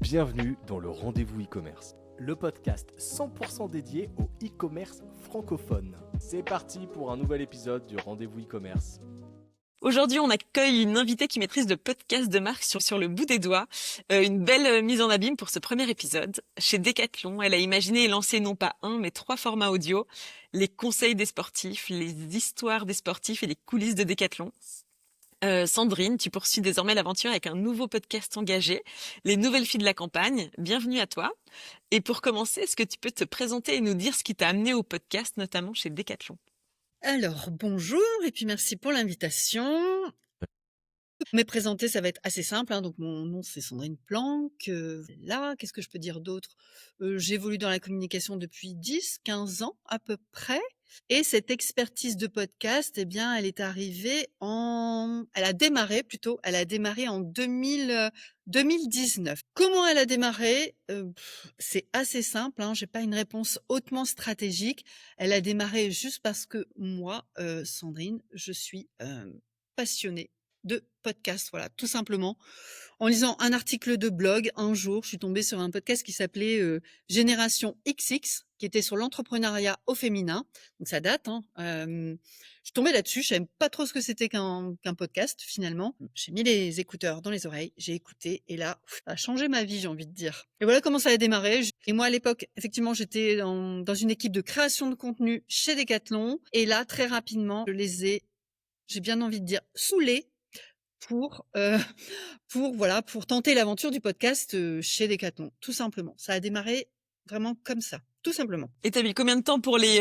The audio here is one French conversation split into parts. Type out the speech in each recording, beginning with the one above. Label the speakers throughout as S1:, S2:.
S1: Bienvenue dans le Rendez-vous e-commerce, le podcast 100% dédié au e-commerce francophone. C'est parti pour un nouvel épisode du Rendez-vous e-commerce.
S2: Aujourd'hui, on accueille une invitée qui maîtrise de podcasts de marque sur le bout des doigts. Une belle mise en abîme pour ce premier épisode. Chez Decathlon, elle a imaginé et lancé non pas un, mais 3 formats audio. Les conseils des sportifs, les histoires des sportifs et les coulisses de Decathlon. Sandrine, tu poursuis désormais l'aventure avec un nouveau podcast engagé, Les Nouvelles Filles de la Campagne. Bienvenue à toi. Et pour commencer, est-ce que tu peux te présenter et nous dire ce qui t'a amené au podcast, notamment chez Decathlon ?
S3: Alors, bonjour et puis merci pour l'invitation. Me présenter, ça va être assez simple, hein, donc mon nom c'est Sandrine Planck. Là, qu'est-ce que je peux dire d'autre? J'évolue dans la communication depuis 10-15 ans à peu près et cette expertise de podcast, eh bien, elle a démarré en 2019. Comment elle a démarré? C'est assez simple, hein, j'ai pas une réponse hautement stratégique. Elle a démarré juste parce que moi, Sandrine, je suis, passionnée de podcast, voilà, tout simplement. En lisant un article de blog, un jour, je suis tombée sur un podcast qui s'appelait Génération XX, qui était sur l'entrepreneuriat au féminin. Donc ça date, hein. Je suis tombée là-dessus, je savais pas trop ce que c'était qu'un podcast finalement. J'ai mis les écouteurs dans les oreilles, j'ai écouté et là, ça a changé ma vie, j'ai envie de dire. Et voilà comment ça a démarré. Et moi à l'époque, effectivement, j'étais dans une équipe de création de contenu chez Decathlon. Et là, très rapidement, j'ai bien envie de dire, saoulés pour pour tenter l'aventure du podcast chez Decathlon, tout simplement. Ça a démarré vraiment comme ça, tout simplement.
S2: Et t'as mis combien de temps pour les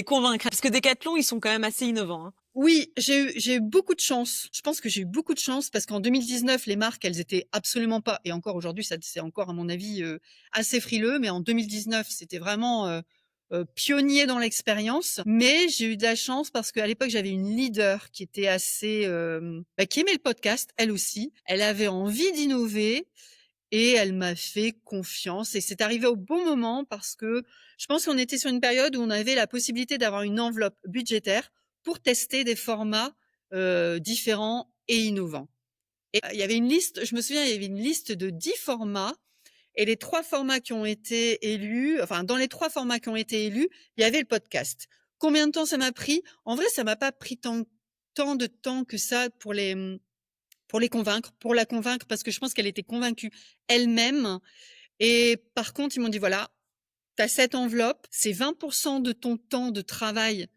S2: convaincre? Parce que Decathlon, ils sont quand même assez innovants, hein.
S3: Oui, j'ai eu beaucoup de chance. Je pense que j'ai eu beaucoup de chance parce qu'en 2019, les marques, elles étaient absolument pas, et encore aujourd'hui, ça c'est encore à mon avis assez frileux, mais en 2019, c'était vraiment pionnier dans l'expérience. Mais j'ai eu de la chance parce qu'à l'époque, j'avais une leader qui était assez, qui aimait le podcast, elle aussi. Elle avait envie d'innover. Et elle m'a fait confiance et c'est arrivé au bon moment parce que je pense qu'on était sur une période où on avait la possibilité d'avoir une enveloppe budgétaire pour tester des formats différents et innovants. Et il y avait une liste, je me souviens, il y avait une liste de 10 formats et les 3 formats qui ont été élus, enfin dans les 3 formats qui ont été élus, il y avait le podcast. Combien de temps ça m'a pris? En vrai, ça m'a pas pris tant de temps que ça pour la convaincre parce que je pense qu'elle était convaincue elle-même. Et par contre, ils m'ont dit, voilà, tu as cette enveloppe, c'est 20% de ton temps de travail.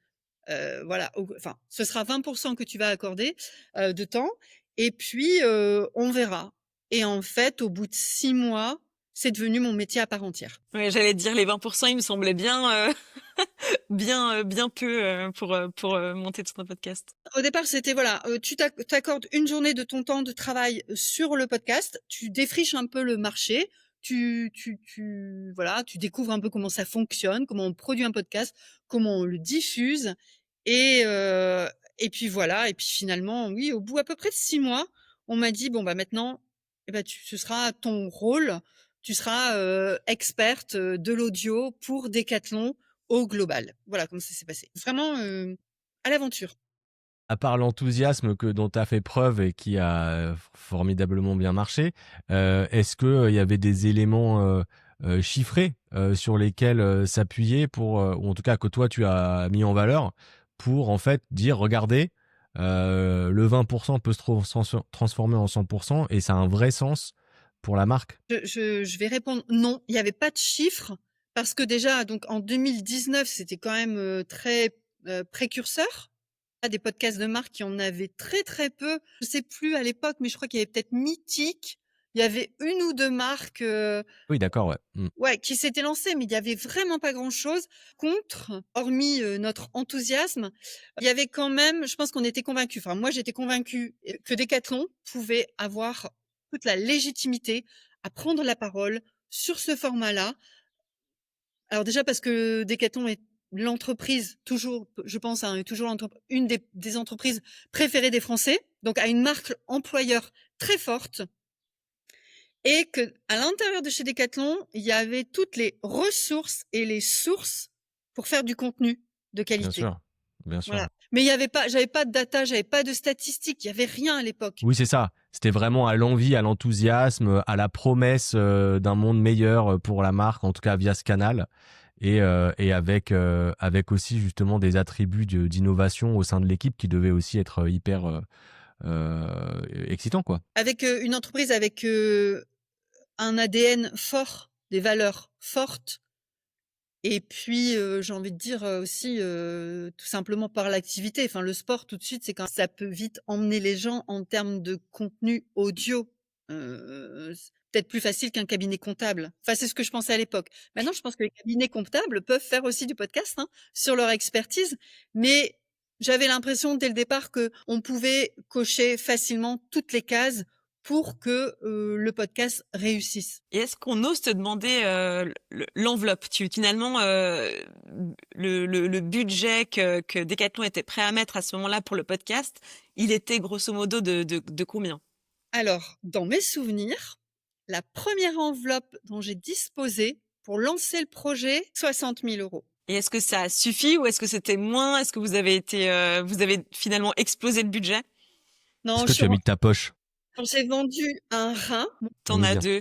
S3: Voilà, enfin, ce sera 20% que tu vas accorder de temps. Et puis, on verra. Et en fait, au bout de 6 mois, c'est devenu mon métier à part entière.
S2: Ouais, j'allais te dire les 20%, il me semblait bien, bien peu pour monter tout un podcast.
S3: Au départ, c'était voilà, tu t'accordes une journée de ton temps de travail sur le podcast, tu défriches un peu le marché, voilà, tu découvres un peu comment ça fonctionne, comment on produit un podcast, comment on le diffuse et puis voilà et puis finalement, oui, au bout à peu près de 6 mois, on m'a dit: «Bon, bah, maintenant, eh ben, ce sera ton rôle, tu seras, experte, de l'audio pour Decathlon au global». Voilà comment ça s'est passé. Vraiment, à l'aventure.
S4: À part l'enthousiasme dont tu as fait preuve et qui a formidablement bien marché, est-ce que il y avait des éléments chiffrés sur lesquels s'appuyer pour, ou en tout cas que toi tu as mis en valeur pour en fait dire regardez, le 20% peut se transformer en 100% et ça a un vrai sens pour la marque?
S3: Je vais répondre non, il y avait pas de chiffres parce que déjà donc en 2019, c'était quand même, très, précurseur. Des podcasts de marque, il y en avait très, très peu. Je sais plus à l'époque, mais je crois qu'il y avait peut-être Mythique. Il y avait 1 ou 2 marques,
S4: Oui, d'accord, ouais.
S3: ouais, qui s'étaient lancées, mais il y avait vraiment pas grand-chose. Hormis, notre enthousiasme, il y avait quand même je pense qu'on était convaincus, enfin moi j'étais convaincue, que Decathlon pouvait avoir toute la légitimité à prendre la parole sur ce format-là. Alors déjà parce que Decathlon est l'entreprise toujours, je pense, hein, est toujours une des entreprises préférées des Français, donc a une marque employeur très forte et que à l'intérieur de chez Decathlon, il y avait toutes les ressources et les sources pour faire du contenu de
S4: Bien
S3: qualité.
S4: sûr, bien sûr.
S3: Voilà. Mais il y avait pas, j'avais pas de data, j'avais pas de statistiques, il y avait rien à l'époque.
S4: Oui, c'est ça. C'était vraiment à l'envie, à l'enthousiasme, à la promesse d'un monde meilleur pour la marque, en tout cas via ce canal, et avec aussi justement des attributs d'innovation au sein de l'équipe qui devaient aussi être hyper excitants, quoi.
S3: Avec une entreprise avec un ADN fort, des valeurs fortes. Et puis, j'ai envie de dire aussi, tout simplement par l'activité. Enfin, le sport, tout de suite, c'est quand ça peut vite emmener les gens en termes de contenu audio. C'est peut-être plus facile qu'un cabinet comptable. Enfin, c'est ce que je pensais à l'époque. Maintenant, je pense que les cabinets comptables peuvent faire aussi du podcast, hein, sur leur expertise. Mais j'avais l'impression dès le départ que on pouvait cocher facilement toutes les cases pour que le podcast réussisse.
S2: Et est-ce qu'on ose te demander l'enveloppe? Finalement, le budget que Decathlon était prêt à mettre à ce moment-là pour le podcast, il était grosso modo de combien?
S3: Alors, dans mes souvenirs, la première enveloppe dont j'ai disposé pour lancer le projet, 60 000 €.
S2: Et est-ce que ça a suffi ou est-ce que c'était moins? Est-ce que vous avez finalement explosé le budget?
S3: Non,
S4: Est-ce que tu as mis de ta poche?
S3: quand j'ai vendu un rein,
S2: T'en as
S4: Bien.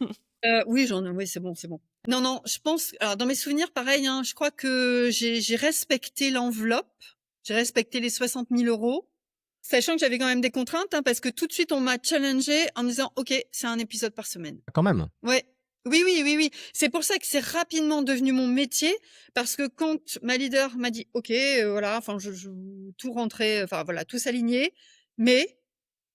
S2: 2.
S3: oui, oui, c'est bon, c'est bon. Non, non, je pense, alors dans mes souvenirs, pareil, hein, je crois que j'ai respecté l'enveloppe, j'ai respecté les 60 000 €, sachant que j'avais quand même des contraintes, hein, parce que tout de suite on m'a challengé en me disant, ok, c'est un épisode par semaine.
S4: Quand même.
S3: Ouais. Oui, oui, oui, oui. C'est pour ça que c'est rapidement devenu mon métier, parce que quand ma leader m'a dit, ok, voilà, enfin, je tout rentrait, enfin voilà, tout s'alignait, mais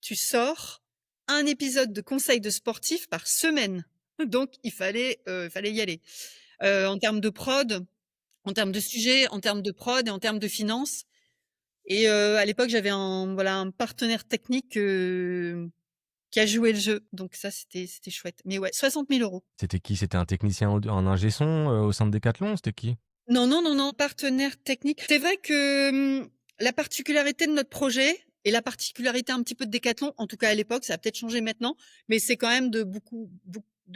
S3: tu sors un épisode de conseil de sportif par semaine. Donc il fallait y aller. En termes de prod, en termes de sujet, en termes de prod et en termes de finances. Et à l'époque, j'avais un partenaire technique qui a joué le jeu. Donc ça, c'était chouette. Mais ouais, 60 000 €.
S4: C'était qui? C'était un technicien en ingé son au sein de Decathlon? C'était qui?
S3: Non, non, non, non, partenaire technique. C'est vrai que la particularité de notre projet et la particularité un petit peu de Decathlon, en tout cas à l'époque, ça a peut-être changé maintenant, mais c'est quand même de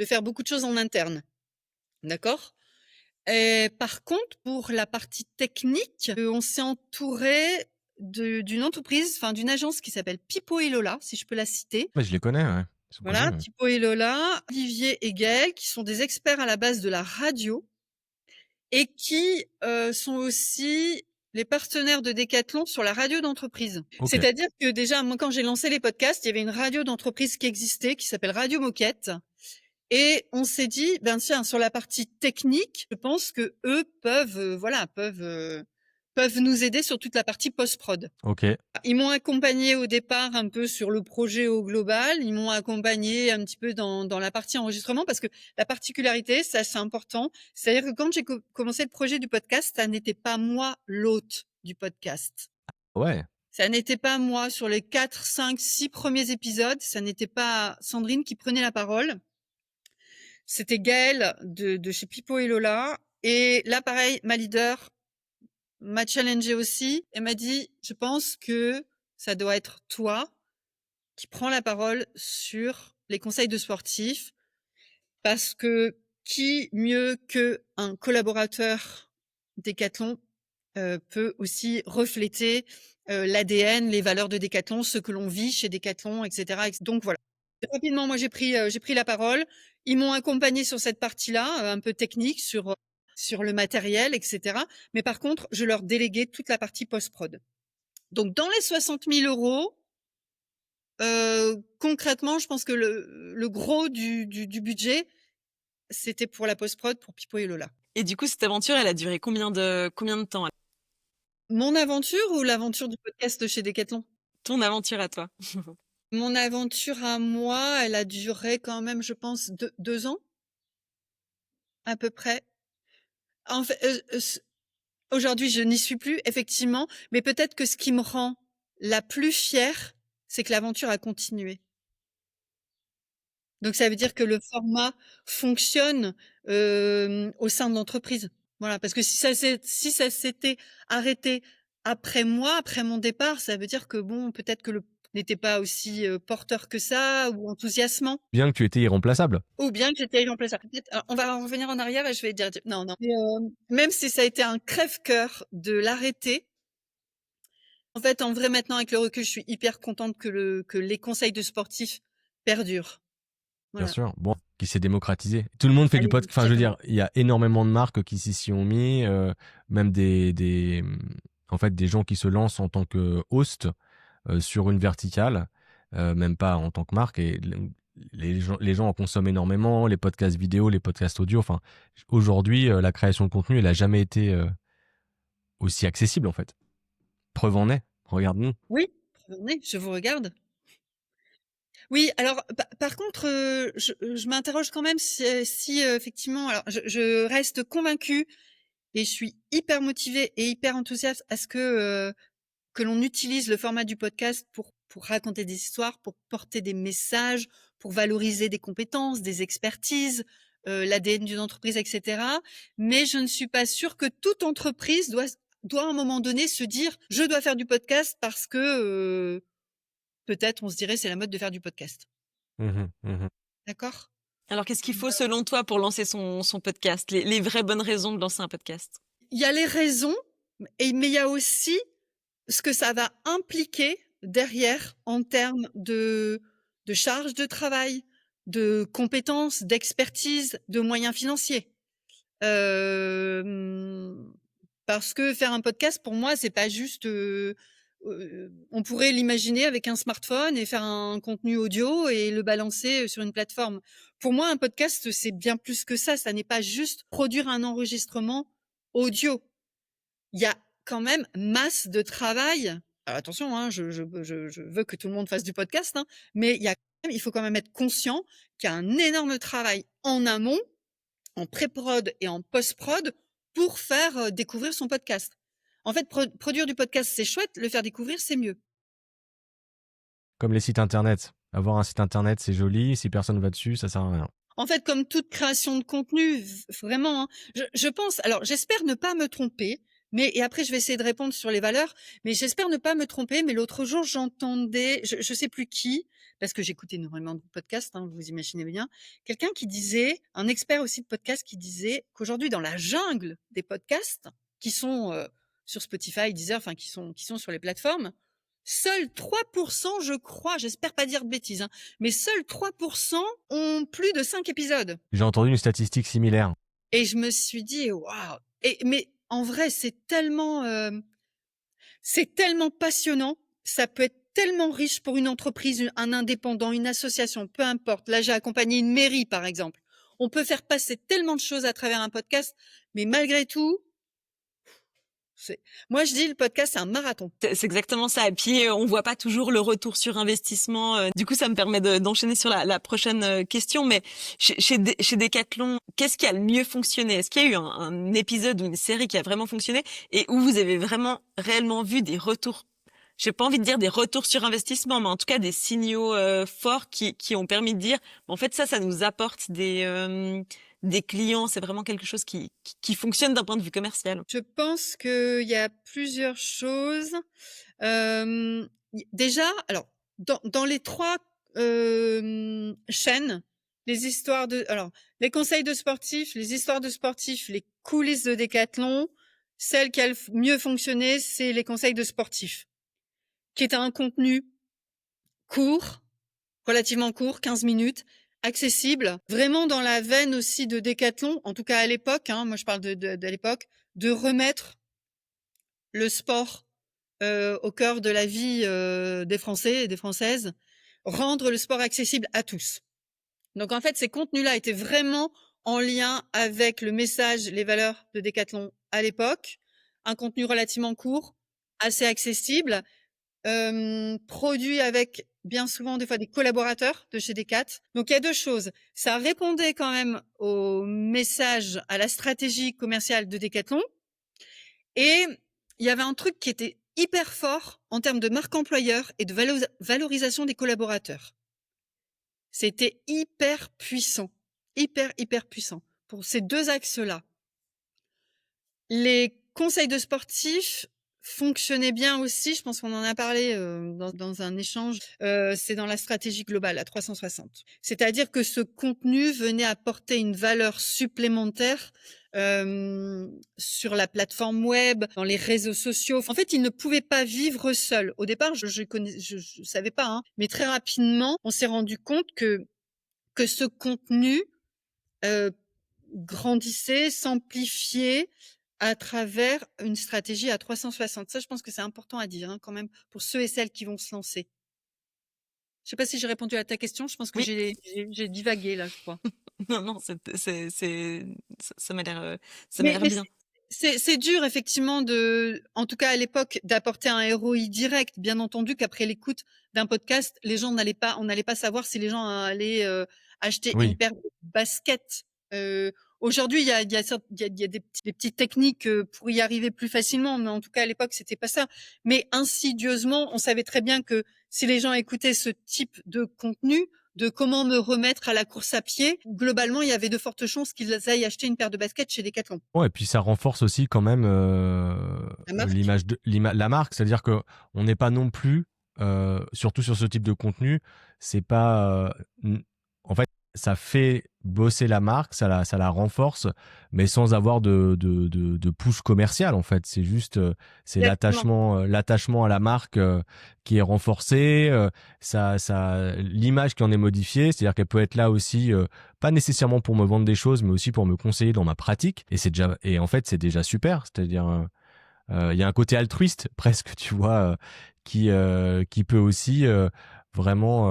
S3: faire beaucoup de choses en interne. D'accord? Et par contre, pour la partie technique, on s'est entouré d'une entreprise, enfin d'une agence qui s'appelle Pipo et Lola, si je peux la citer.
S4: Ouais, je les connais, ouais. Ils sont
S3: Voilà,
S4: connus, ouais.
S3: Pipo et Lola, Olivier et Gaël, qui sont des experts à la base de la radio et qui sont aussi les partenaires de Decathlon sur la radio d'entreprise.
S4: Ok.
S3: C'est-à-dire que déjà, moi, quand j'ai lancé les podcasts, il y avait une radio d'entreprise qui existait, qui s'appelle Radio Moquette. Et on s'est dit, ben tiens, sur la partie technique, je pense que eux peuvent nous aider sur toute la partie post-prod.
S4: Ok.
S3: Ils m'ont accompagné au départ un peu sur le projet au global. Ils m'ont accompagné un petit peu dans la partie enregistrement parce que la particularité, ça c'est important, c'est-à-dire que quand j'ai commencé le projet du podcast, ça n'était pas moi l'hôte du podcast.
S4: Ouais.
S3: Ça n'était pas moi sur les 4, 5, 6 premiers épisodes. Ça n'était pas Sandrine qui prenait la parole. C'était Gaëlle de chez Pipo et Lola. Et là, pareil, ma leader m'a challengé aussi et m'a dit, je pense que ça doit être toi qui prends la parole sur les conseils de sportifs parce que qui mieux qu'un collaborateur Decathlon peut aussi refléter l'ADN, les valeurs de Decathlon, ce que l'on vit chez Decathlon, etc. Donc voilà. Rapidement, moi j'ai pris la parole. Ils m'ont accompagné sur cette partie-là, un peu technique, sur le matériel, etc. Mais par contre, je leur déléguais toute la partie post-prod. Donc dans les 60 000 €, concrètement, je pense que le gros du budget, c'était pour la post-prod pour Pipo et Lola.
S2: Et du coup, cette aventure, elle a duré combien de temps?
S3: Mon aventure ou l'aventure du podcast chez Decathlon?
S2: Ton aventure à toi.
S3: Mon aventure à moi, elle a duré quand même, je pense, 2 ans, à peu près. En fait, aujourd'hui, je n'y suis plus, effectivement, mais peut-être que ce qui me rend la plus fière, c'est que l'aventure a continué. Donc ça veut dire que le format fonctionne au sein de l'entreprise. Voilà, parce que si ça s'était arrêté après moi, après mon départ, ça veut dire que bon, peut-être que le n'était pas aussi porteur que ça ou enthousiasmant,
S4: Bien que tu étais irremplaçable.
S3: ou bien que j'étais irremplaçable. Alors, on va revenir en arrière et je vais dire non, non. Mais, même si ça a été un crève-cœur de l'arrêter, En fait, en vrai, maintenant, avec le recul, je suis hyper contente que les conseils de sportifs perdurent.
S4: Bien
S3: Voilà.
S4: sûr. Bon, qui s'est démocratisé. Tout le monde fait du
S3: Allez,
S4: podcast. Enfin, je veux
S3: carrément.
S4: dire, il y a énormément de marques qui s'y sont mis, même en fait, des gens qui se lancent en tant que host sur une verticale, même pas en tant que marque. Et les gens en consomment énormément, les podcasts vidéo, les podcasts audio. Enfin, aujourd'hui, la création de contenu, elle a jamais été aussi accessible, en fait. Preuve en est. Regarde-nous.
S3: Oui, prenez, je vous regarde. Oui, alors par contre, je m'interroge quand même si, effectivement, alors je reste convaincue et je suis hyper motivée et hyper enthousiaste à ce que l'on utilise le format du podcast pour raconter des histoires, pour porter des messages, pour valoriser des compétences, des expertises, l'ADN d'une entreprise, et cetera. Mais je ne suis pas sûre que toute entreprise doit à un moment donné se dire: «Je dois faire du podcast parce que, peut-être on se dirait c'est la mode de faire du podcast».
S4: Mhm, mhm.
S3: D'accord?
S2: Alors, qu'est-ce qu'il faut selon toi pour lancer son podcast? Les vraies bonnes raisons de lancer un podcast?
S3: Il y a les raisons, mais il y a aussi ce que ça va impliquer derrière en termes de charge de travail, de compétences, d'expertise, de moyens financiers. Hem, Parce que faire un podcast pour moi, c'est pas juste, on pourrait l'imaginer avec un smartphone et faire un contenu audio et le balancer, sur une plateforme. Pour moi, un podcast, c'est bien plus que ça. Ça n'est pas juste produire un enregistrement audio. Il y a quand même masse de travail. Alors attention, hein, je veux que tout le monde fasse du podcast, hein, mais il faut quand même être conscient qu'il y a un énorme travail en amont, en pré-prod et en post-prod pour faire découvrir son podcast. En fait, produire du podcast, c'est chouette, le faire découvrir, c'est mieux.
S4: Comme les sites internet. Avoir un site internet, c'est joli. Si personne va dessus, ça sert à rien.
S3: En fait, comme toute création de contenu, vraiment, hein, je pense, alors j'espère ne pas me tromper, et après je vais essayer de répondre sur les valeurs, mais j'espère ne pas me tromper, mais l'autre jour j'entendais, je sais plus qui, parce que j'écoute énormément de podcasts, hein, vous imaginez bien, quelqu'un qui disait, un expert aussi de podcast qui disait qu'aujourd'hui dans la jungle des podcasts, qui sont sur Spotify, Deezer, enfin qui sont sur les plateformes, seuls 3%, je crois, j'espère pas dire de bêtises, hein, mais seuls 3% ont plus de 5 épisodes.
S4: J'ai entendu une statistique similaire.
S3: Et je me suis dit: «Waouh!» Mais en vrai, c'est tellement passionnant, ça peut être tellement riche pour une entreprise, un indépendant, une association, peu importe. Là, j'ai accompagné une mairie, par exemple. On peut faire passer tellement de choses à travers un podcast, mais malgré tout, moi je dis le podcast, c'est un marathon.
S2: C'est exactement ça. Et puis, on voit pas toujours le retour sur investissement. Du coup, ça me permet d'enchaîner sur la prochaine question. Mais chez Decathlon, qu'est-ce qui a le mieux fonctionné? Est-ce qu'il y a eu un épisode ou une série qui a vraiment fonctionné et où vous avez vraiment réellement vu des retours? J'ai pas envie de dire des retours sur investissement, mais en tout cas des signaux forts qui ont permis de dire, en fait, ça nous apporte des clients. C'est vraiment quelque chose qui fonctionne d'un point de vue commercial.
S3: Je pense qu'il y a plusieurs choses. Déjà, alors, dans les 3 chaînes, les conseils de sportifs, les histoires de sportifs, les coulisses de Décathlon, celle qui a le mieux fonctionné, c'est les conseils de sportifs, qui est un contenu court, relativement court, 15 minutes, accessible, vraiment dans la veine aussi de Décathlon, en tout cas à l'époque, hein, moi je parle de l'époque, de remettre le sport au cœur de la vie des Français et des Françaises, rendre le sport accessible à tous. Donc en fait, ces contenus-là étaient vraiment en lien avec le message, les valeurs de Décathlon à l'époque. Un contenu relativement court, assez accessible, produit avec bien souvent des fois des collaborateurs de chez Decat. Donc il y a 2 choses. Ça répondait quand même au message, à la stratégie commerciale de Decathlon. Et il y avait un truc qui était hyper fort en termes de marque employeur et de valorisation des collaborateurs. C'était hyper puissant, hyper puissant pour ces 2 axes-là. Les conseils de sportifs fonctionnaient bien aussi, je pense qu'on en a parlé dans un échange, c'est dans la stratégie globale à 360. C'est-à-dire que ce contenu venait apporter une valeur supplémentaire sur la plateforme web, dans les réseaux sociaux. En fait, ils ne pouvaient pas vivre seuls. Au départ, je savais pas, hein, mais très rapidement, on s'est rendu compte que ce contenu grandissait, s'amplifiait à travers une stratégie à 360. Ça, je pense que c'est important à dire, hein, quand même, pour ceux et celles qui vont se lancer. Je sais pas si j'ai répondu à ta question. Je pense que
S2: Oui.
S3: j'ai divagué là, je crois.
S2: Non, ça m'a l'air,
S3: Mais
S2: bien.
S3: c'est dur effectivement en tout cas à l'époque, d'apporter un ROI direct. Bien entendu qu'après l'écoute d'un podcast, on n'allait pas savoir si les gens allaient acheter une
S4: Oui.
S3: paire de baskets. Aujourd'hui, il y a des petites techniques pour y arriver plus facilement, mais en tout cas à l'époque, c'était pas ça. Mais insidieusement, on savait très bien que si les gens écoutaient ce type de contenu, de comment me remettre à la course à pied, globalement, il y avait de fortes chances qu'ils aillent acheter une paire de baskets chez Decathlon.
S4: Ouais, et puis ça renforce aussi quand même
S3: La marque.
S4: la marque, c'est-à-dire que on n'est pas non plus, surtout sur ce type de contenu, c'est pas, en fait, ça fait bosser la marque, ça la renforce, mais sans avoir de push commercial en fait. C'est juste, c'est
S3: Exactement.
S4: l'attachement à la marque qui est renforcé, l'image qui en est modifiée, c'est-à-dire qu'elle peut être là aussi, pas nécessairement pour me vendre des choses, mais aussi pour me conseiller dans ma pratique. Et en fait, c'est déjà super. C'est-à-dire, il y a un côté altruiste presque, tu vois, qui peut aussi vraiment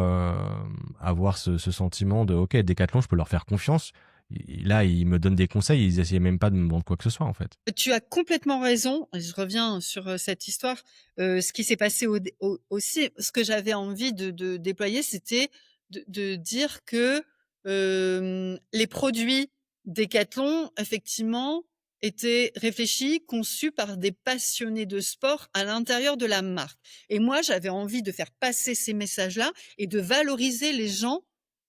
S4: avoir ce sentiment de OK, Decathlon, je peux leur faire confiance. Là, ils me donnent des conseils, ils essayaient même pas de me vendre quoi que ce soit en fait.
S3: Tu as complètement raison. Et je reviens sur cette histoire. Ce qui s'est passé aussi, ce que j'avais envie de déployer, c'était de dire que les produits Decathlon, effectivement, étaient réfléchis, conçus par des passionnés de sport à l'intérieur de la marque. Et moi, j'avais envie de faire passer ces messages-là et de valoriser les gens,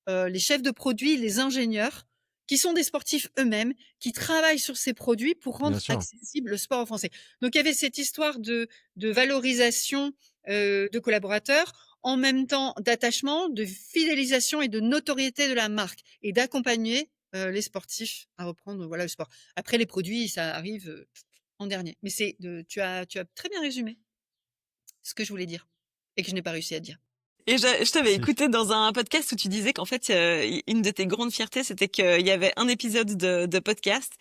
S3: les chefs de produits, les ingénieurs, qui sont des sportifs eux-mêmes, qui travaillent sur ces produits pour
S4: Bien
S3: rendre
S4: sûr.
S3: accessible le sport aux Français. Donc il y avait cette histoire de valorisation de collaborateurs, en même temps d'attachement, de fidélisation et de notoriété de la marque, et d'accompagner les sportifs à reprendre le sport. Après les produits, ça arrive en dernier. Mais tu as très bien résumé ce que je voulais dire et que je n'ai pas réussi à dire.
S2: Et je t'avais
S4: Si.
S2: écouté dans un podcast où tu disais qu'en fait, une de tes grandes fiertés, c'était qu'il y avait un épisode de podcast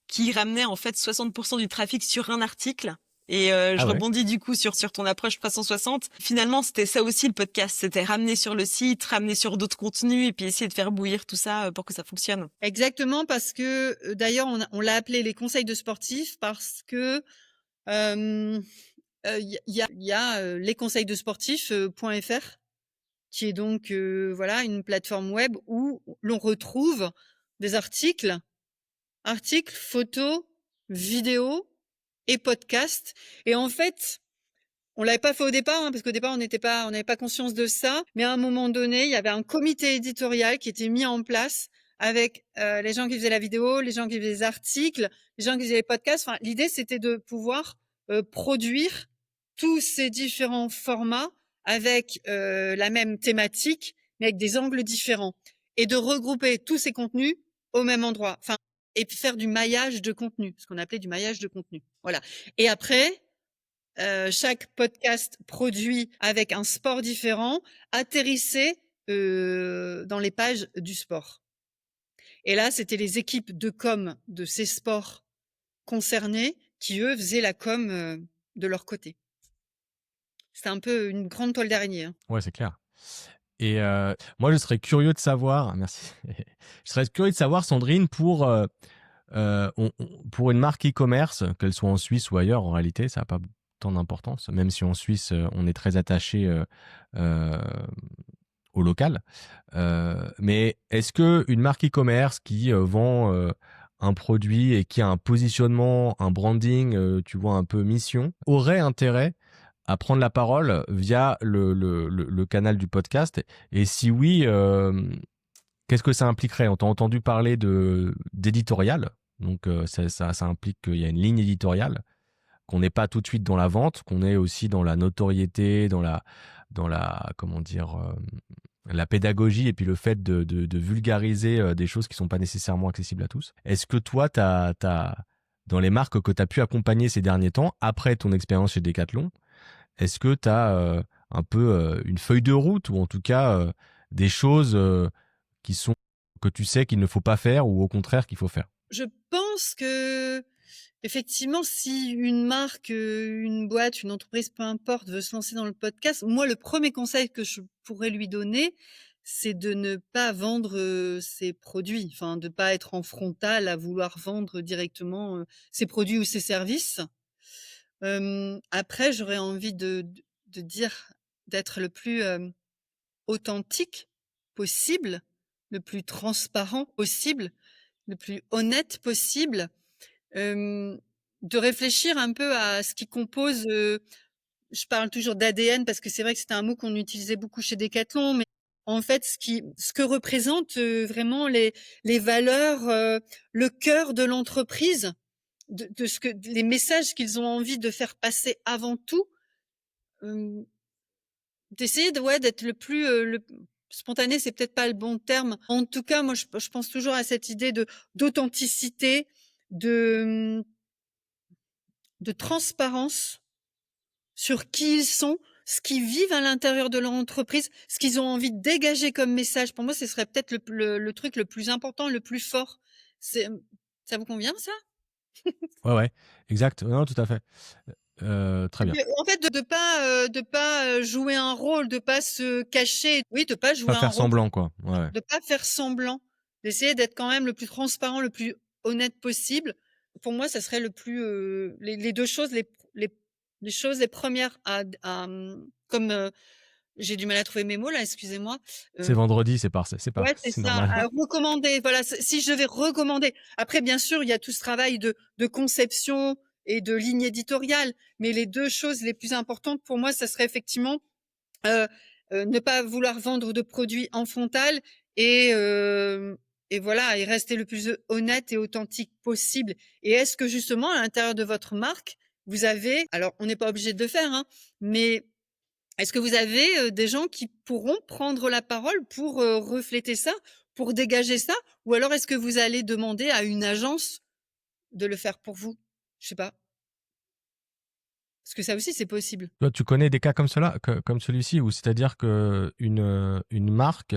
S2: qui ramenait en fait 60% du trafic sur un article. Et je
S4: Ah ouais.
S2: rebondis du coup sur ton approche 360. Finalement, c'était ça aussi le podcast. C'était ramener sur le site, ramener sur d'autres contenus et puis essayer de faire bouillir tout ça pour que ça fonctionne.
S3: Exactement, parce que d'ailleurs, on l'a appelé les conseils de sportifs parce que il y a lesconseilsdesportifs.fr qui est donc une plateforme web où l'on retrouve des articles, photos, vidéos et podcasts. Et en fait, on l'avait pas fait au départ, hein, parce qu'au départ on n'avait pas conscience de ça. Mais à un moment donné, il y avait un comité éditorial qui était mis en place avec les gens qui faisaient la vidéo, les gens qui faisaient les articles, les gens qui faisaient les podcasts. Enfin, l'idée c'était de pouvoir produire tous ces différents formats avec la même thématique, mais avec des angles différents, et de regrouper tous ces contenus au même endroit. Enfin, et puis faire du maillage de contenu, ce qu'on appelait du maillage de contenu. Voilà. Et après, chaque podcast produit avec un sport différent atterrissait dans les pages du sport. Et là, c'était les équipes de com de ces sports concernés qui, eux, faisaient la com de leur côté. C'était un peu une grande toile d'araignée, hein.
S4: Ouais, c'est clair. Et moi, je serais curieux de savoir, merci. Je serais curieux de savoir, Sandrine, pour pour une marque e-commerce, qu'elle soit en Suisse ou ailleurs, en réalité, ça n'a pas tant d'importance, même si en Suisse, on est très attaché au local. Mais est-ce que une marque e-commerce qui vend un produit et qui a un positionnement, un branding, tu vois, un peu mission, aurait intérêt à prendre la parole via le canal du podcast? Et si oui, qu'est-ce que ça impliquerait? On t'a entendu parler d'éditorial, donc ça implique qu'il y a une ligne éditoriale, qu'on n'est pas tout de suite dans la vente, qu'on est aussi dans la notoriété, dans la comment dire, la pédagogie et puis le fait de vulgariser des choses qui sont pas nécessairement accessibles à tous. Est-ce que toi, dans les marques que tu as pu accompagner ces derniers temps, après ton expérience chez Decathlon, est-ce que tu as un peu une feuille de route ou en tout cas des choses que tu sais qu'il ne faut pas faire ou au contraire qu'il faut faire?
S3: Je pense que effectivement, si une marque, une boîte, une entreprise, peu importe, veut se lancer dans le podcast, moi, le premier conseil que je pourrais lui donner, c'est de ne pas vendre ses produits, enfin, de pas être en frontal à vouloir vendre directement ses produits ou ses services. Après, j'aurais envie de dire d'être le plus authentique possible, le plus transparent possible, le plus honnête possible. De réfléchir un peu à ce qui compose, je parle toujours d'ADN parce que c'est vrai que c'était un mot qu'on utilisait beaucoup chez Decathlon, mais en fait, ce que représentent vraiment les valeurs, le cœur de l'entreprise, de ce que les messages qu'ils ont envie de faire passer avant tout, d'essayer d'être le plus spontané, c'est peut-être pas le bon terme. En tout cas, moi, je pense toujours à cette idée d'authenticité, de de transparence sur qui ils sont, ce qu'ils vivent à l'intérieur de leur entreprise, ce qu'ils ont envie de dégager comme message. Pour moi, ce serait peut-être le truc le plus important, le plus fort. C'est, ça vous convient, ça?
S4: Ouais, exact. Non, tout à fait. Très bien.
S3: En fait, de pas jouer un rôle, de pas se cacher. Oui, de pas jouer
S4: Pas
S3: un
S4: faire
S3: rôle,
S4: semblant, quoi. Ouais.
S3: de pas faire semblant, d'essayer d'être quand même le plus transparent, le plus honnête possible. Pour moi, ça serait le plus les deux choses les les choses les premières comme j'ai du mal à trouver mes mots là, excusez-moi.
S4: C'est vendredi, c'est parfait,
S3: Ouais, c'est
S4: c'est
S3: ça,
S4: normal.
S3: à recommander. Voilà, si je devais recommander. Après, bien sûr, il y a tout ce travail de conception et de ligne éditoriale, mais les deux choses les plus importantes pour moi, ça serait effectivement euh, ne pas vouloir vendre de produits en frontal et euh, et voilà, et rester le plus honnête et authentique possible. Et est-ce que justement à l'intérieur de votre marque, vous avez, alors on n'est pas obligé de le faire, hein, mais est-ce que vous avez des gens qui pourront prendre la parole pour refléter ça, pour dégager ça, ou alors est-ce que vous allez demander à une agence de le faire pour vous? Je sais pas. Parce que ça aussi, c'est possible.
S4: Toi, tu connais des cas comme cela, comme celui-ci, où c'est-à-dire que une marque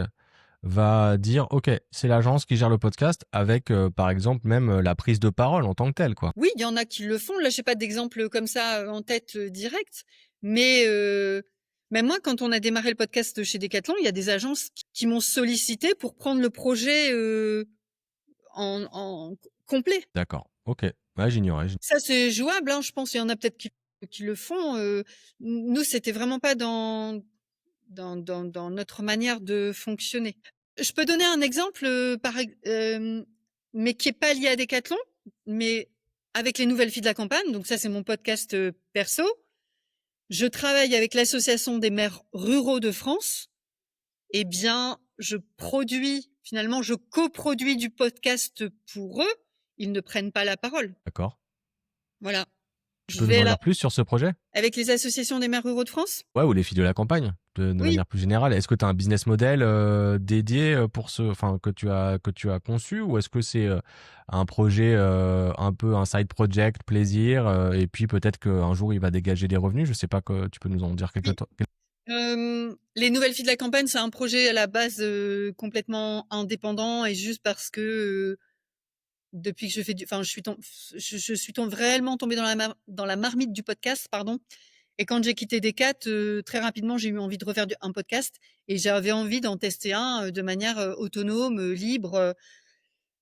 S4: va dire, OK, c'est l'agence qui gère le podcast avec, par exemple, même la prise de parole en tant que telle, quoi.
S3: Oui, il y en a qui le font. Là, j'ai pas d'exemple comme ça en tête direct, mais même moi, quand on a démarré le podcast chez Decathlon, il y a des agences qui m'ont sollicité pour prendre le projet en complet.
S4: D'accord. OK. Ouais, j'ignorais.
S3: Ça, c'est jouable, hein, je pense. Il y en a peut-être qui le font. Nous, c'était vraiment pas dans notre manière de fonctionner. Je peux donner un exemple, mais qui est pas lié à Decathlon, mais avec les nouvelles filles de la campagne. Donc ça, c'est mon podcast perso. Je travaille avec l'association des maires ruraux de France. Eh bien, finalement, je coproduis du podcast pour eux. Ils ne prennent pas la parole.
S4: D'accord.
S3: Voilà.
S4: Tu
S3: Je
S4: peux nous
S3: vais
S4: en
S3: là
S4: dire plus sur ce projet?
S3: avec les associations des maires ruraux de France.
S4: Ouais, ou les filles de la campagne, de
S3: Oui,
S4: manière plus générale. Est-ce que tu as un business model dédié pour enfin, que tu as conçu, ou est-ce que c'est un projet un peu un side project, plaisir, et puis peut-être qu'un jour il va dégager des revenus? Je sais pas, que tu peux nous en dire
S3: oui. Les nouvelles filles de la campagne, c'est un projet à la base complètement indépendant et juste parce que depuis que je fais enfin, je suis réellement tombée dans la marmite du podcast, pardon. Et quand j'ai quitté Decat, très rapidement, j'ai eu envie de refaire un podcast et j'avais envie d'en tester un de manière autonome, libre,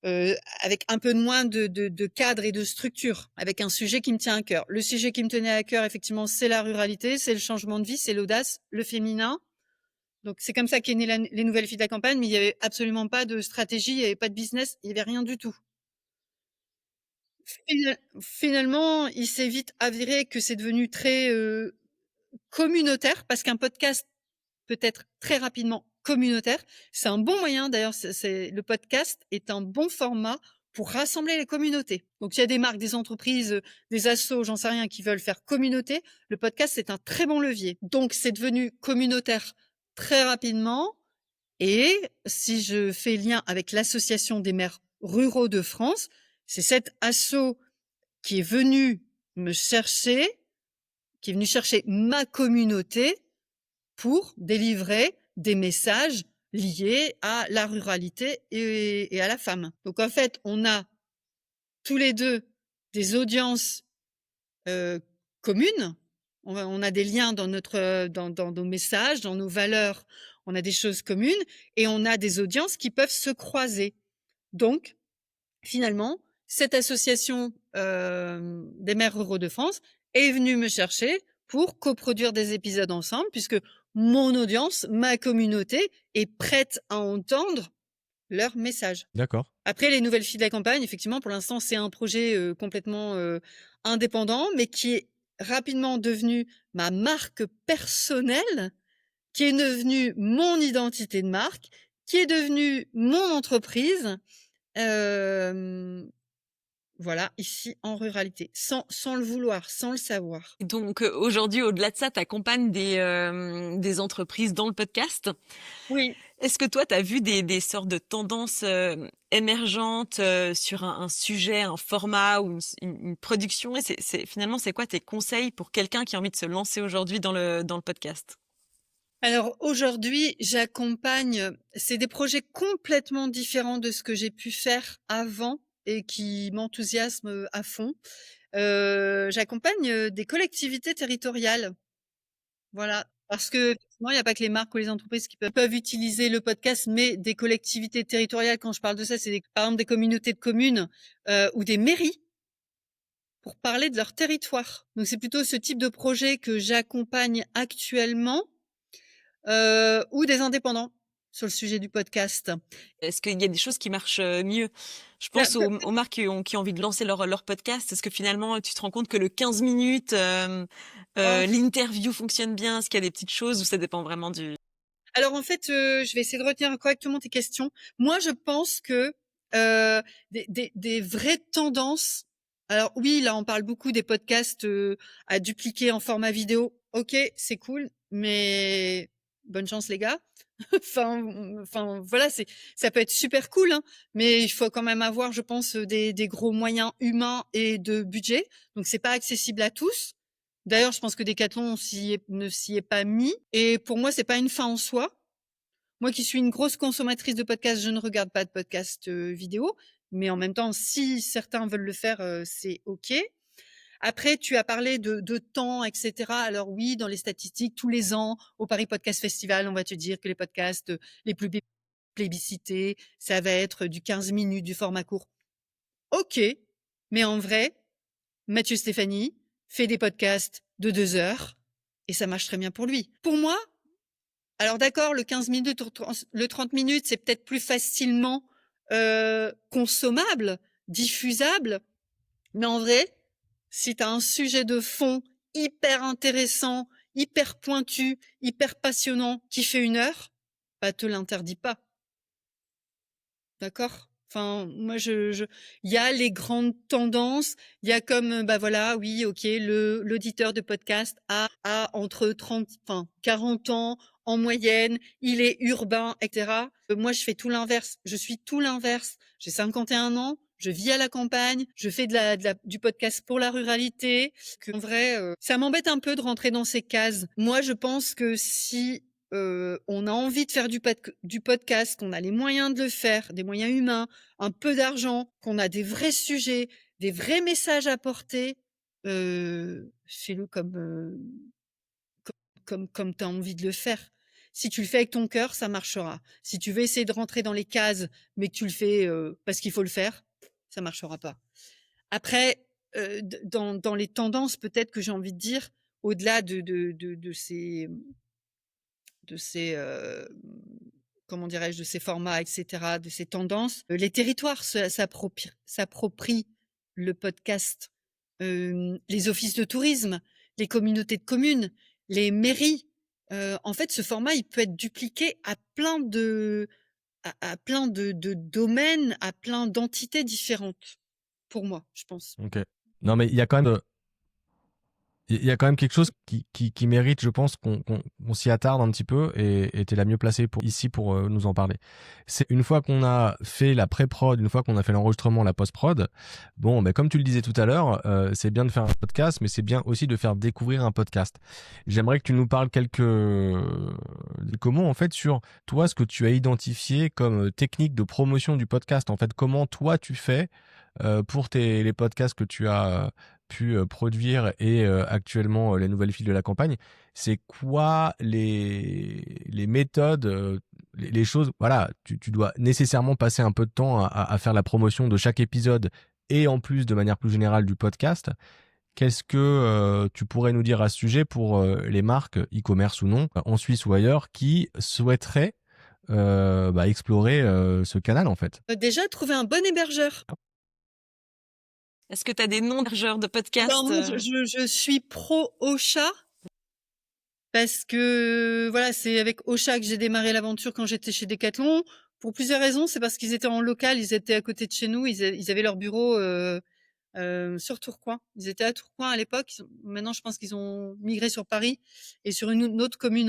S3: avec un peu moins de cadre et de structure, avec un sujet qui me tient à cœur. Le sujet qui me tenait à cœur, effectivement, c'est la ruralité, c'est le changement de vie, c'est l'audace, le féminin. Donc c'est comme ça qu'est née les nouvelles filles de la campagne, mais il y avait absolument pas de stratégie, il y avait pas de business, il y avait rien du tout. Finalement, il s'est vite avéré que c'est devenu très communautaire, parce qu'un podcast peut être très rapidement communautaire. C'est un bon moyen, d'ailleurs, le podcast est un bon format pour rassembler les communautés. Donc, il y a des marques, des entreprises, des assos, j'en sais rien, qui veulent faire communauté. Le podcast, c'est un très bon levier. Donc, c'est devenu communautaire très rapidement. Et si je fais lien avec l'Association des maires ruraux de France, c'est cet asso qui est venu me chercher, qui est venu chercher ma communauté pour délivrer des messages liés à la ruralité et à la femme. Donc en fait, on a tous les deux des audiences communes. On a des liens dans dans nos messages, dans nos valeurs. On a des choses communes et on a des audiences qui peuvent se croiser. Donc, finalement, cette association des maires ruraux de France est venue me chercher pour coproduire des épisodes ensemble, puisque mon audience, ma communauté, est prête à entendre leur message.
S4: D'accord.
S3: Après, les nouvelles filles de la campagne, effectivement, pour l'instant, c'est un projet complètement indépendant, mais qui est rapidement devenu ma marque personnelle, qui est devenue mon identité de marque, qui est devenue mon entreprise. Voilà, ici en ruralité, sans le vouloir, sans le savoir.
S2: Donc aujourd'hui, au-delà de ça, tu accompagnes des entreprises dans le podcast.
S3: Oui.
S2: Est-ce que toi, tu as vu des sortes de tendances émergentes sur un sujet, un format ou une production? Et finalement, c'est quoi tes conseils pour quelqu'un qui a envie de se lancer aujourd'hui dans le podcast?
S3: Alors aujourd'hui, j'accompagne, c'est des projets complètement différents de ce que j'ai pu faire avant et qui m'enthousiasment à fond. J'accompagne des collectivités territoriales. Voilà, parce que effectivement, il n'y a pas que les marques ou les entreprises qui peuvent utiliser le podcast, mais des collectivités territoriales. Quand je parle de ça, c'est par exemple des communautés de communes ou des mairies pour parler de leur territoire. Donc c'est plutôt ce type de projet que j'accompagne actuellement ou des indépendants sur le sujet du podcast.
S2: Est-ce qu'il y a des choses qui marchent mieux? Je pense aux marques qui ont envie de lancer leur podcast. Est-ce que finalement, tu te rends compte que le 15 minutes, l'interview fonctionne bien? Est-ce qu'il y a des petites choses ou ça dépend vraiment du...
S3: Alors en fait, je vais essayer de retenir correctement tes questions. Moi, je pense que des vraies tendances. Alors oui, là, on parle beaucoup des podcasts à dupliquer en format vidéo. Ok, c'est cool, mais bonne chance les gars. enfin, voilà, ça peut être super cool, hein, mais il faut quand même avoir, je pense, des gros moyens humains et de budget. Donc c'est pas accessible à tous. D'ailleurs, je pense que Decathlon ne s'y est pas mis. Et pour moi, c'est pas une fin en soi. Moi qui suis une grosse consommatrice de podcasts, je ne regarde pas de podcasts vidéo. Mais en même temps, si certains veulent le faire, c'est OK. Après, tu as parlé de temps, etc. Alors oui, dans les statistiques, tous les ans, au Paris Podcast Festival, on va te dire que les podcasts les plus plébiscités, ça va être du 15 minutes, du format court. OK. Mais en vrai, Mathieu Stéphanie fait des podcasts de 2 heures et ça marche très bien pour lui. Pour moi, alors d'accord, le 15 minutes, le 30 minutes, c'est peut-être plus facilement consommable, diffusable, mais en vrai, si tu as un sujet de fond hyper intéressant, hyper pointu, hyper passionnant qui fait 1 heure, bah te l'interdis pas. D'accord? Enfin, moi, il y a les grandes tendances. Il y a comme, bah voilà, oui, ok, l'auditeur de podcast a entre 30, enfin, 40 ans en moyenne. Il est urbain, etc. Moi, je fais tout l'inverse. Je suis tout l'inverse. J'ai 51 ans. Je vis à la campagne. Je fais du podcast pour la ruralité. En vrai, ça m'embête un peu de rentrer dans ces cases. Moi, je pense que si on a envie de faire du podcast, qu'on a les moyens de le faire, des moyens humains, un peu d'argent, qu'on a des vrais sujets, des vrais messages à porter, fais-le comme tu as envie de le faire. Si tu le fais avec ton cœur, ça marchera. Si tu veux essayer de rentrer dans les cases, mais que tu le fais parce qu'il faut le faire, ça marchera pas. Après, dans les tendances, peut-être que j'ai envie de dire, au-delà de ces comment dirais-je, de ces formats, etc., de ces tendances. Les territoires s'approprient le podcast. Les offices de tourisme, les communautés de communes, les mairies. En fait, ce format, il peut être dupliqué à plein à plein de domaines, à plein d'entités différentes. Pour moi, je pense.
S4: Ok. Non, mais il y a quand même Il y a quand même quelque chose qui mérite, je pense, qu'on s'y attarde un petit peu et t'es la mieux placée pour nous en parler. C'est une fois qu'on a fait la pré-prod, une fois qu'on a fait l'enregistrement, la post-prod, bon, ben, comme tu le disais tout à l'heure, c'est bien de faire un podcast, mais c'est bien aussi de faire découvrir un podcast. J'aimerais que tu nous parles quelques mots, en fait, sur toi, ce que tu as identifié comme technique de promotion du podcast. En fait, comment toi tu fais pour les podcasts que tu as pu produire et actuellement les nouvelles files de la campagne, c'est quoi les méthodes, les choses, voilà, tu dois nécessairement passer un peu de temps à faire la promotion de chaque épisode et en plus de manière plus générale du podcast. Qu'est-ce que tu pourrais nous dire à ce sujet pour les marques e-commerce ou non, en Suisse ou ailleurs, qui souhaiteraient explorer ce canal en fait?
S3: Déjà, trouver un bon hébergeur.
S2: Est-ce que tu as des noms d'hébergeurs de
S3: Ben,
S2: podcasts
S3: moi, je suis pro Ocha parce que voilà, c'est avec Ocha que j'ai démarré l'aventure quand j'étais chez Decathlon. Pour plusieurs raisons, c'est parce qu'ils étaient en local, ils étaient à côté de chez nous, ils avaient leur bureau sur Tourcoing. Ils étaient à Tourcoing à l'époque. Maintenant, je pense qu'ils ont migré sur Paris et sur une autre commune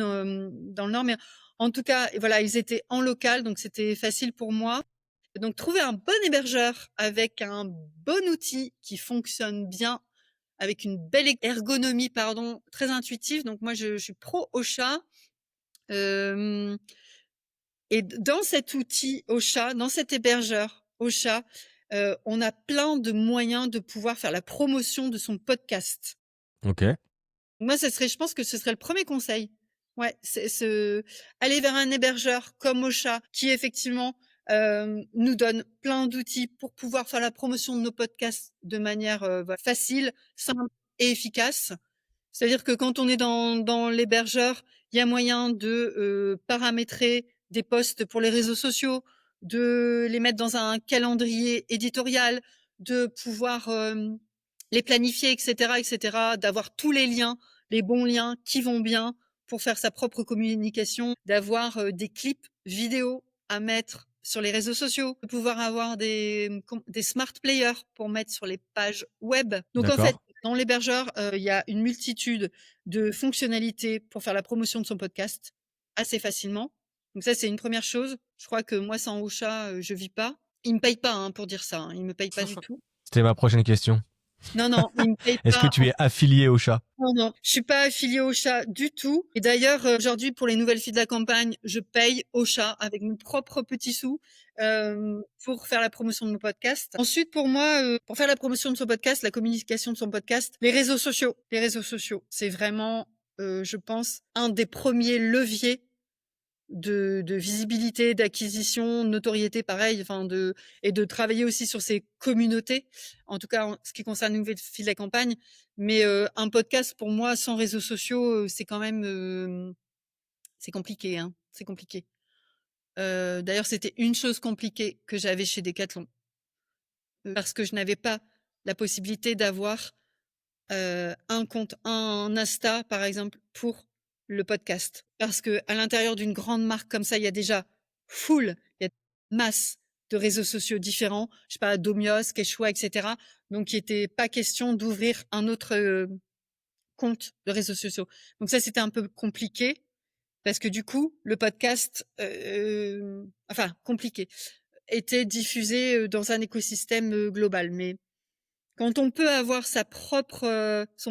S3: dans le Nord. Mais en tout cas, voilà, ils étaient en local, donc c'était facile pour moi. Donc, trouver un bon hébergeur avec un bon outil qui fonctionne bien, avec une belle ergonomie, très intuitive. Donc, moi, je suis pro Ocha. Et dans cet outil Ocha, dans cet hébergeur Ocha, on a plein de moyens de pouvoir faire la promotion de son podcast.
S4: Ok.
S3: Moi, je pense que ce serait le premier conseil. Ouais, aller vers un hébergeur comme Ocha qui effectivement nous donne plein d'outils pour pouvoir faire la promotion de nos podcasts de manière facile, simple et efficace. C'est-à-dire que quand on est dans l'hébergeur, il y a moyen de paramétrer des posts pour les réseaux sociaux, de les mettre dans un calendrier éditorial, de pouvoir les planifier, etc., d'avoir tous les liens, les bons liens qui vont bien pour faire sa propre communication, d'avoir des clips vidéo à mettre sur les réseaux sociaux, de pouvoir avoir des smart players pour mettre sur les pages web. Donc en fait,
S4: D'accord.
S3: dans l'hébergeur, il y a une multitude de fonctionnalités pour faire la promotion de son podcast assez facilement. Donc ça, c'est une première chose. Je crois que moi, sans Ocha, je vis pas. Ils me payent pas pour dire ça. Ils me payent pas du tout.
S4: C'était ma prochaine question.
S3: Non, ils me payent
S4: Est-ce que
S3: pas.
S4: tu es affilié au chat?
S3: Non, je suis pas affiliée au chat du tout. Et d'ailleurs, aujourd'hui, pour les nouvelles filles de la campagne, je paye au chat avec mes propres petits sous pour faire la promotion de mon podcast. Ensuite, pour moi, pour faire la promotion de son podcast, la communication de son podcast, les réseaux sociaux. Les réseaux sociaux, c'est vraiment, je pense, un des premiers leviers de visibilité, d'acquisition, de notoriété, pareil, et de travailler aussi sur ces communautés, en tout cas en ce qui concerne une nouvelle fille de la campagne. Mais un podcast, pour moi, sans réseaux sociaux, c'est quand même c'est compliqué, hein, c'est compliqué. D'ailleurs, c'était une chose compliquée que j'avais chez Decathlon, parce que je n'avais pas la possibilité d'avoir un compte, un Insta, par exemple, pour le podcast. Parce que à l'intérieur d'une grande marque comme ça, il y a déjà il y a masse de réseaux sociaux différents. Je sais pas, Domios, Quechua, etc. Donc, il n'était pas question d'ouvrir un autre compte de réseaux sociaux. Donc ça, c'était un peu compliqué parce que du coup, le podcast, compliqué, était diffusé dans un écosystème global. Mais quand on peut avoir son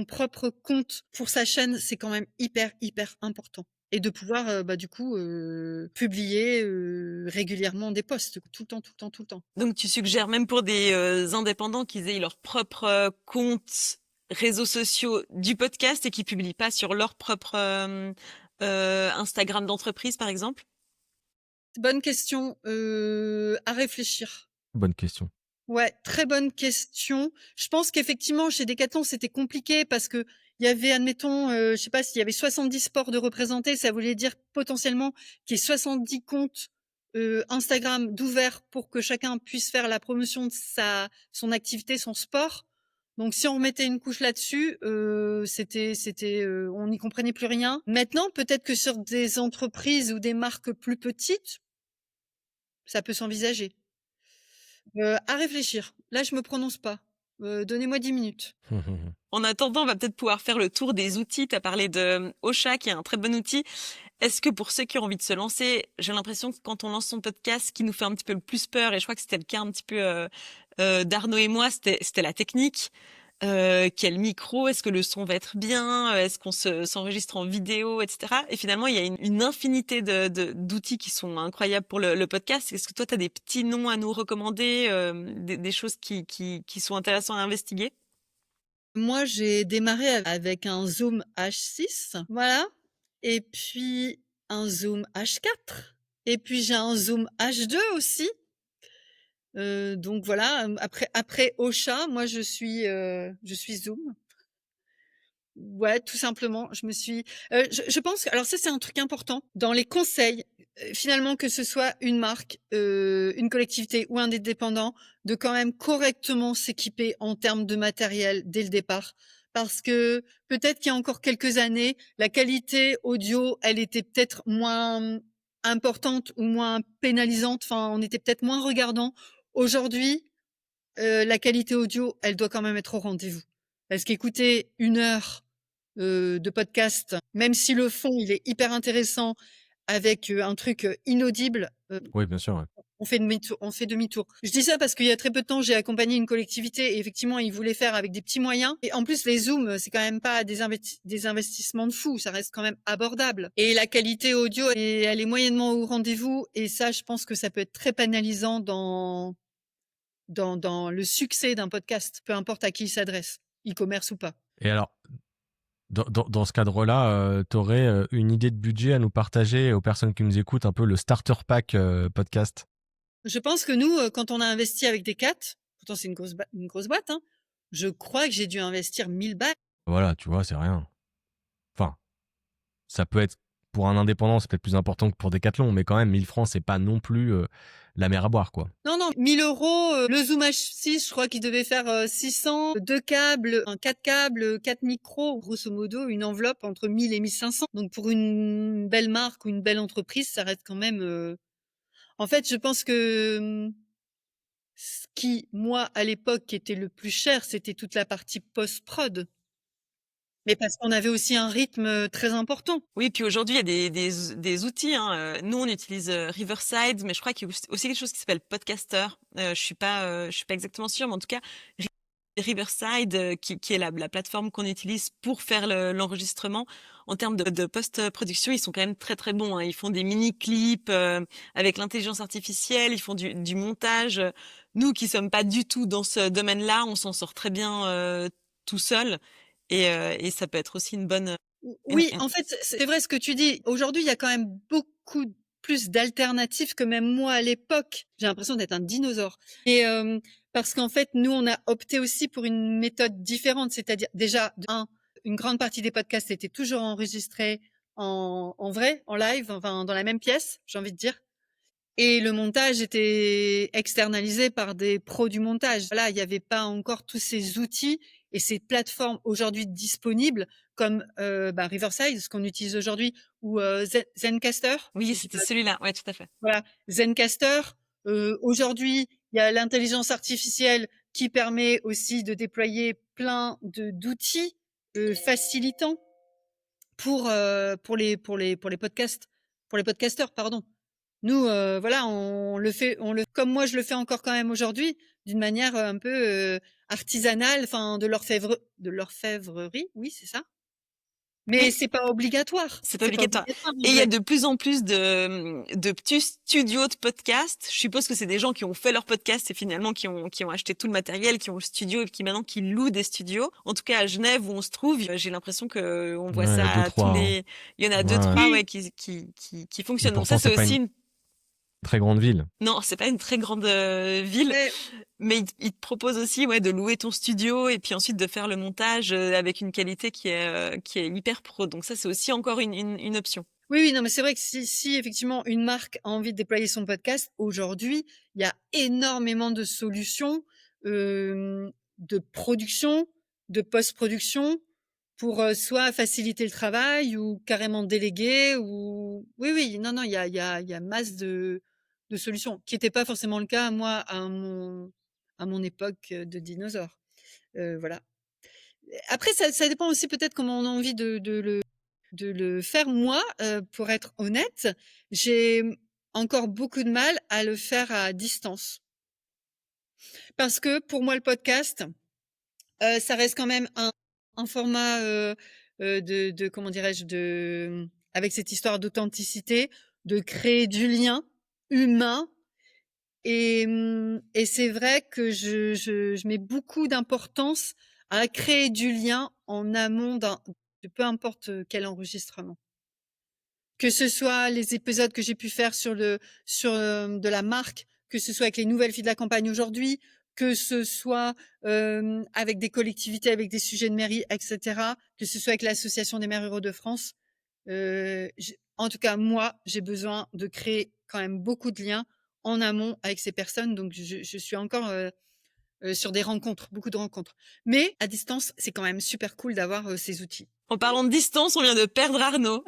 S3: propre compte pour sa chaîne, c'est quand même hyper, hyper important. Et de pouvoir, publier régulièrement des posts, tout le temps, tout le temps, tout le temps.
S2: Donc tu suggères même pour des indépendants qu'ils aient leur propre compte réseaux sociaux du podcast et qu'ils publient pas sur leur propre Instagram d'entreprise, par exemple?
S3: Bonne question à réfléchir.
S4: Bonne question.
S3: Ouais, très bonne question. Je pense qu'effectivement, chez Decathlon, c'était compliqué parce que il y avait, admettons, je sais pas s'il y avait 70 sports de représentés, ça voulait dire potentiellement qu'il y ait 70 comptes Instagram d'ouverts pour que chacun puisse faire la promotion de son activité, son sport. Donc, si on remettait une couche là-dessus, on n'y comprenait plus rien. Maintenant, peut-être que sur des entreprises ou des marques plus petites, ça peut s'envisager. À réfléchir. Là, je me prononce pas. Donnez-moi 10 minutes.
S2: En attendant, on va peut-être pouvoir faire le tour des outils. Tu as parlé de Ocha, qui est un très bon outil. Est-ce que pour ceux qui ont envie de se lancer, j'ai l'impression que quand on lance son podcast, ce qui nous fait un petit peu le plus peur, et je crois que c'était le cas un petit peu d'Arnaud et moi, c'était la technique. Quel micro? Est-ce que le son va être bien? Est-ce qu'on s'enregistre en vidéo, etc. Et finalement, il y a une infinité d'outils qui sont incroyables pour le podcast. Est-ce que toi, tu as des petits noms à nous recommander, des choses qui sont intéressantes à investiguer?
S3: Moi, j'ai démarré avec un Zoom H6, voilà, et puis un Zoom H4, et puis j'ai un Zoom H2 aussi. Donc voilà, après Ocha, moi je suis Zoom. Ouais, tout simplement, je pense que alors ça, c'est un truc important dans les conseils, finalement, que ce soit une marque, une collectivité ou un indépendant, de quand même correctement s'équiper en termes de matériel dès le départ. Parce que peut-être qu'il y a encore quelques années, la qualité audio, elle était peut-être moins importante ou moins pénalisante, enfin, on était peut-être moins regardant. Aujourd'hui, la qualité audio, elle doit quand même être au rendez-vous. Parce qu'écouter 1 heure, de podcast, même si le fond, il est hyper intéressant avec, un truc, inaudible,
S4: Oui, bien sûr, ouais.
S3: on fait demi-tour. Je dis ça parce qu'il y a très peu de temps, j'ai accompagné une collectivité et effectivement, ils voulaient faire avec des petits moyens et en plus, les zooms, c'est quand même pas des investissements de fou, ça reste quand même abordable et la qualité audio, elle est moyennement au rendez-vous et ça, je pense que ça peut être très pénalisant dans le succès d'un podcast, peu importe à qui il s'adresse, e-commerce ou pas.
S4: Et alors, dans ce cadre-là, tu aurais une idée de budget à nous partager aux personnes qui nous écoutent, un peu le starter pack podcast?
S3: Je pense que nous, quand on a investi avec Decat, pourtant c'est une grosse boîte, hein, je crois que j'ai dû investir 1000 balles.
S4: Voilà, tu vois, c'est rien. Enfin, ça peut être pour un indépendant, c'est peut-être plus important que pour Decathlon, mais quand même, 1000 francs, c'est pas non plus la mer à boire, quoi.
S3: Non, non, 1000 euros. Le Zoom H6, je crois qu'il devait faire 600, 2 câbles, 4 câbles, 4 micros, grosso modo, une enveloppe entre 1000 et 1500. Donc pour une belle marque ou une belle entreprise, ça reste quand même... En fait, je pense que ce qui, moi, à l'époque, était le plus cher, c'était toute la partie post-prod. Mais parce qu'on avait aussi un rythme très important.
S2: Oui, puis aujourd'hui, il y a des outils, hein. Nous, on utilise Riverside, mais je crois qu'il y a aussi quelque chose qui s'appelle Podcaster. Je suis pas exactement sûre, mais en tout cas, Riverside, qui est la plateforme qu'on utilise pour faire l'enregistrement. En termes de post-production, ils sont quand même très très bons, hein. Ils font des mini-clips avec l'intelligence artificielle, ils font du montage. Nous, qui sommes pas du tout dans ce domaine-là, on s'en sort très bien tout seul. Et ça peut être aussi une bonne...
S3: Oui, en fait, c'est vrai ce que tu dis. Aujourd'hui, il y a quand même beaucoup plus d'alternatives que même moi à l'époque. J'ai l'impression d'être un dinosaure. Et parce qu'en fait, nous, on a opté aussi pour une méthode différente. C'est-à-dire, déjà, une grande partie des podcasts étaient toujours enregistrés en vrai, en live, enfin, dans la même pièce, j'ai envie de dire. Et le montage était externalisé par des pros du montage. Voilà, il n'y avait pas encore tous ces outils et ces plateformes aujourd'hui disponibles comme Riverside, ce qu'on utilise aujourd'hui, ou Zencaster.
S2: Oui, c'était celui-là. Ouais, tout à fait.
S3: Voilà, Zencaster. Aujourd'hui, il y a l'intelligence artificielle qui permet aussi de déployer plein d'outils facilitants pour les podcasts, pour les podcasteurs, pardon. Nous, voilà, on le comme moi je le fais encore quand même aujourd'hui, d'une manière un peu artisanale, enfin de l'orfèvrerie, oui, c'est ça. Mais
S2: Oui,
S3: c'est pas obligatoire.
S2: c'est pas
S3: C'est pas
S2: obligatoire.
S3: obligatoire en
S2: Et il y a
S3: vrai.
S2: de plus en plus de petits studios de podcast. Je suppose que c'est des gens qui ont fait leur podcast et finalement qui ont acheté tout le matériel, qui ont le studio et qui maintenant qui louent des studios. En tout cas, à Genève où on se trouve, j'ai l'impression que on voit
S4: Ouais, il y
S2: ça
S4: a deux,
S2: à tous
S4: trois, hein.
S2: les, il y en a deux,
S4: Ouais, ouais.
S2: trois,
S3: Oui,
S2: ouais, qui
S4: Mais
S2: fonctionnent. Donc ça,
S4: pourtant,
S2: c'est
S4: c'est pas
S2: aussi
S4: une très grande ville.
S2: non, c'est pas une très grande ville.
S3: mais
S2: Mais il te propose aussi, ouais, de louer ton studio et puis ensuite de faire le montage avec une qualité qui est hyper pro. Donc ça, c'est aussi encore une option.
S3: oui, oui, non, mais c'est vrai que si effectivement une marque a envie de déployer son podcast, aujourd'hui, il y a énormément de solutions, de production, de post-production pour, soit faciliter le travail ou carrément déléguer ou oui, oui, non, non, il y a masse de solutions qui n'étaient pas forcément le cas, moi, à mon époque, de dinosaure. Voilà. Après, ça dépend aussi peut-être comment on a envie de le faire. Moi, pour être honnête, j'ai encore beaucoup de mal à le faire à distance. Parce que pour moi, le podcast, ça reste quand même un format de comment dirais-je, avec cette histoire d'authenticité, de créer du lien humain. Et c'est vrai que je mets beaucoup d'importance à créer du lien en amont de peu importe quel enregistrement. Que ce soit les épisodes que j'ai pu faire de la marque, que ce soit avec les nouvelles filles de la campagne aujourd'hui, que ce soit avec des collectivités, avec des sujets de mairie, etc., que ce soit avec l'association des maires ruraux de France. En tout cas, moi, j'ai besoin de créer quand même beaucoup de liens en amont avec ces personnes. Donc, je suis encore sur des rencontres, beaucoup de rencontres. Mais à distance, c'est quand même super cool d'avoir ces outils.
S2: En parlant de distance, on vient de perdre Arnaud,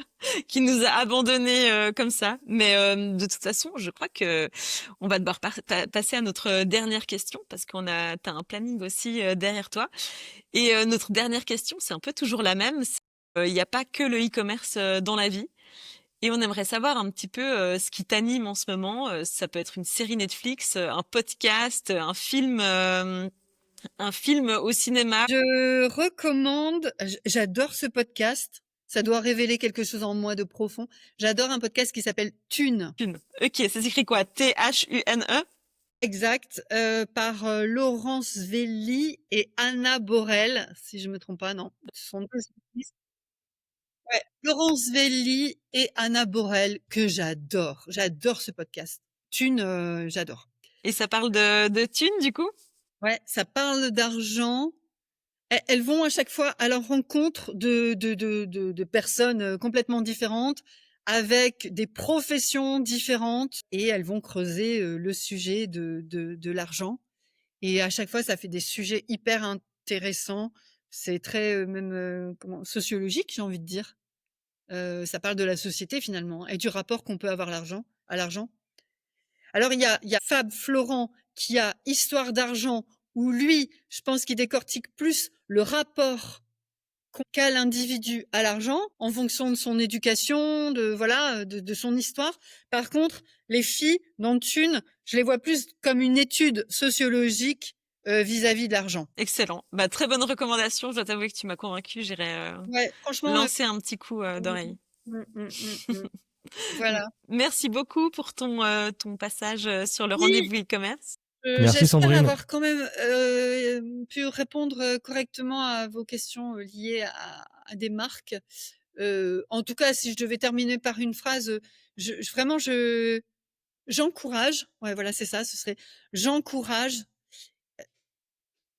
S2: qui nous a abandonnés comme ça. Mais de toute façon, je crois que on va devoir passer à notre dernière question parce t'as un planning aussi derrière toi. Et notre dernière question, c'est un peu toujours la même. Il n'y a pas que le e-commerce dans la vie. Et on aimerait savoir un petit peu ce qui t'anime en ce moment. Ça peut être une série Netflix, un podcast, un film au cinéma.
S3: Je recommande, j'adore ce podcast. Ça doit révéler quelque chose en moi de profond. J'adore un podcast qui s'appelle Thune.
S2: Ok, ça s'écrit quoi? Thune?
S3: Exact, par Laurence Velli et Anna Borel, si je me trompe pas, non. Ce sont deux artistes. Ouais, Laurence Velli et Anna Borel, que j'adore. J'adore ce podcast. Thune, j'adore.
S2: Et ça parle de thunes, du coup?
S3: Ouais, ça parle d'argent. Elles vont à chaque fois à leur rencontre de personnes complètement différentes, avec des professions différentes, et elles vont creuser le sujet de l'argent. Et à chaque fois, ça fait des sujets hyper intéressants. C'est très même sociologique, j'ai envie de dire. Ça parle de la société finalement et du rapport qu'on peut avoir à l'argent. Alors il y a Fab Florent qui a Histoire d'argent, où lui, je pense qu'il décortique plus le rapport qu'a l'individu à l'argent en fonction de son éducation, de son histoire. Par contre, les filles dans Thune, je les vois plus comme une étude sociologique vis-à-vis de l'argent.
S2: Excellent. Bah, très bonne recommandation. Je dois t'avouer que tu m'as convaincue. J'irai
S3: Ouais, franchement.
S2: lancer un petit coup d'oreille.
S3: Voilà.
S2: Merci beaucoup pour ton passage sur le
S3: Oui.
S2: rendez-vous e-commerce.
S4: Merci,
S3: J'espère
S4: Sandrine.
S3: avoir quand même pu répondre correctement à vos questions liées à des marques. En tout cas, si je devais terminer par une phrase, j'encourage, ouais, voilà, c'est ça, j'encourage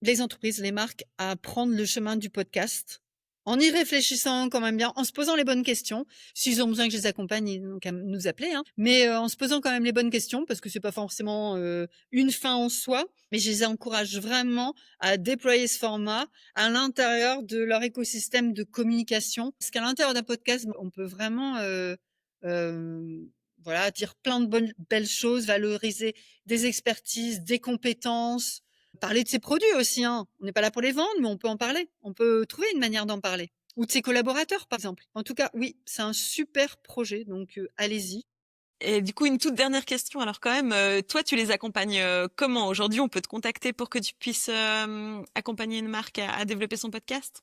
S3: les entreprises, les marques à prendre le chemin du podcast en y réfléchissant quand même bien, en se posant les bonnes questions. S'ils ont besoin que je les accompagne, ils n'ont qu'à nous appeler, hein. Mais en se posant quand même les bonnes questions, parce que c'est pas forcément une fin en soi, mais je les encourage vraiment à déployer ce format à l'intérieur de leur écosystème de communication. Parce qu'à l'intérieur d'un podcast, on peut vraiment voilà, dire plein de belles choses, valoriser des expertises, des compétences, parler de ses produits aussi, hein. On n'est pas là pour les vendre, mais on peut en parler. On peut trouver une manière d'en parler. Ou de ses collaborateurs, par exemple. En tout cas, oui, c'est un super projet, donc allez-y.
S2: Et du coup, une toute dernière question. Alors quand même, toi, tu les accompagnes comment? Aujourd'hui, on peut te contacter pour que tu puisses accompagner une marque à développer son podcast?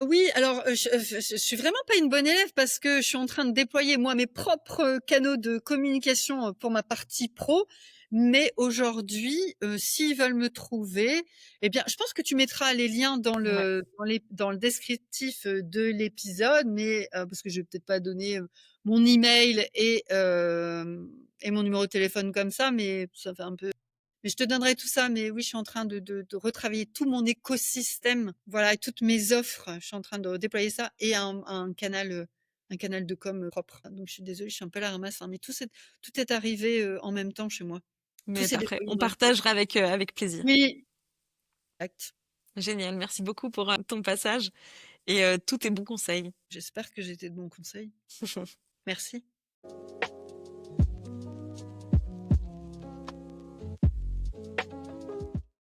S3: Oui, alors je suis vraiment pas une bonne élève parce que je suis en train de déployer moi mes propres canaux de communication pour ma partie pro. Mais aujourd'hui, s'ils veulent me trouver, eh bien, je pense que tu mettras les liens dans le descriptif de l'épisode, mais parce que je vais peut-être pas donner mon email et mon numéro de téléphone comme ça, mais ça fait un peu. Mais je te donnerai tout ça, mais oui, je suis en train de retravailler tout mon écosystème, voilà, et toutes mes offres. Je suis en train de déployer ça et un canal de com propre. Donc je suis désolée, je suis un peu à la ramasse, hein, mais tout est arrivé en même temps chez moi.
S2: Mais
S3: s'est
S2: parfait.
S3: déployé
S2: On
S3: en même temps.
S2: partagera avec plaisir.
S3: Oui, exact.
S2: Génial. Merci beaucoup pour ton passage et tous tes bons conseils.
S3: J'espère que j'ai été de bons conseils. Merci.